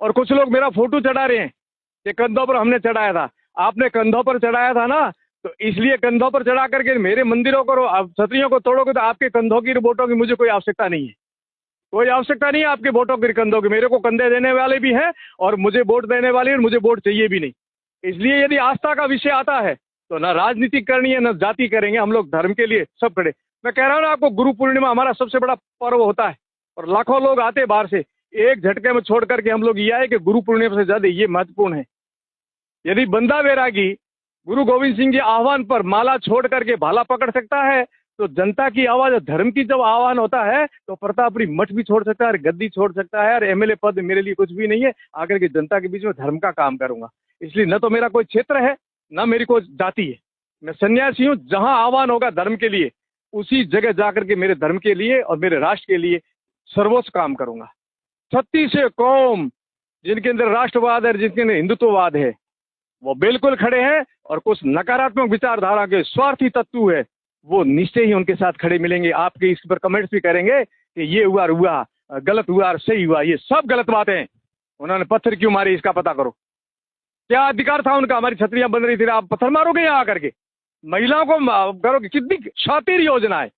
और कुछ लोग मेरा फोटो चढ़ा रहे हैं कि कंधों पर हमने चढ़ाया था। आपने कंधों पर चढ़ाया था ना, तो इसलिए कंधों पर चढ़ा करके मेरे मंदिरों को, छतरियों को तोड़ोगे तो आपके कंधों की वोटों की मुझे कोई आवश्यकता नहीं है। कोई आवश्यकता नहीं है आपके वोटों की, कंधों की। मेरे को कंधे देने वाले भी हैं और मुझे वोट देने वाले, और मुझे वोट चाहिए भी नहीं। इसलिए यदि आस्था का विषय आता है तो ना राजनीति करनी है ना जाति करेंगे, हम लोग धर्म के लिए सब खड़े। मैं कह रहा हूँ ना आपको, गुरु पूर्णिमा हमारा सबसे बड़ा पर्व होता है और लाखों लोग आते बाहर से, एक झटके में छोड़ करके हम लोग ये आए कि गुरु पूर्णिमा से ज्यादा ये महत्वपूर्ण है। यदि बंदा बैरागी गुरु गोविंद सिंह जी आह्वान पर माला छोड़ करके भाला पकड़ सकता है, तो जनता की आवाज और धर्म की जब आह्वान होता है तो प्रतापपुरी मठ भी छोड़ सकता है, गद्दी छोड़ सकता है, और एमएलए पद मेरे लिए कुछ भी नहीं है। आकर के जनता के बीच में धर्म का काम करूंगा। इसलिए न तो मेरा कोई क्षेत्र है न मेरी कोई जाति है। मैं सन्यासी हूँ, जहां आह्वान होगा धर्म के लिए उसी जगह जाकर के मेरे धर्म के लिए और मेरे राष्ट्र के लिए सर्वोच्च काम करूंगा। 36 कौम जिनके अंदर राष्ट्रवाद है, जिनके अंदर हिंदुत्ववाद है, वो बिल्कुल खड़े हैं, और कुछ नकारात्मक विचारधारा के स्वार्थी तत्व है वो निश्चय ही उनके साथ खड़े मिलेंगे। आपके इस पर कमेंट्स भी करेंगे कि ये हुआ और हुआ, गलत हुआ और सही हुआ, ये सब गलत बातें हैं। उन्होंने पत्थर क्यों मारे इसका पता करो। क्या अधिकार था उनका? हमारी छतरियां बन रही थी, आप पत्थर मारोगे यहाँ आकर के? महिलाओं को करोगे? कितनी शातिर योजना है,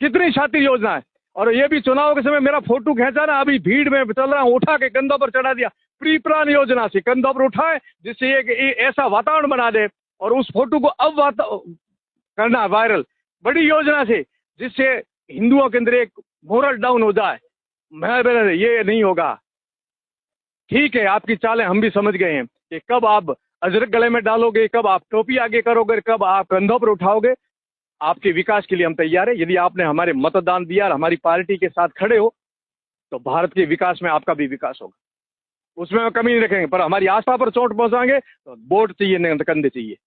कितनी शातिर योजना है। और ये भी चुनाव के समय मेरा फोटो खींचा ना, अभी भीड़ में चल रहा हूँ, उठा के कंधों पर चढ़ा दिया। प्री प्लान योजना से कंधों पर उठाए जिससे एक ऐसा वातावरण बना दे और उस फोटो को अब करना वायरल, बड़ी योजना से, जिससे हिंदुओं के अंदर एक मोरल डाउन हो जाए। मैं ये नहीं होगा। ठीक है, आपकी चालें हम भी समझ गए हैं कि कब आप अजरक गले में डालोगे, कब आप टोपी आगे करोगे, कब आप कंधों पर उठाओगे। आपके विकास के लिए हम तैयार हैं। यदि आपने हमारे मतदान दिया और हमारी पार्टी के साथ खड़े हो तो भारत के विकास में आपका भी विकास होगा, उसमें हम कमी नहीं रखेंगे। पर हमारी आस्था पर चोट पहुंचाएंगे तो वोट चाहिए नहीं, कंधे चाहिए।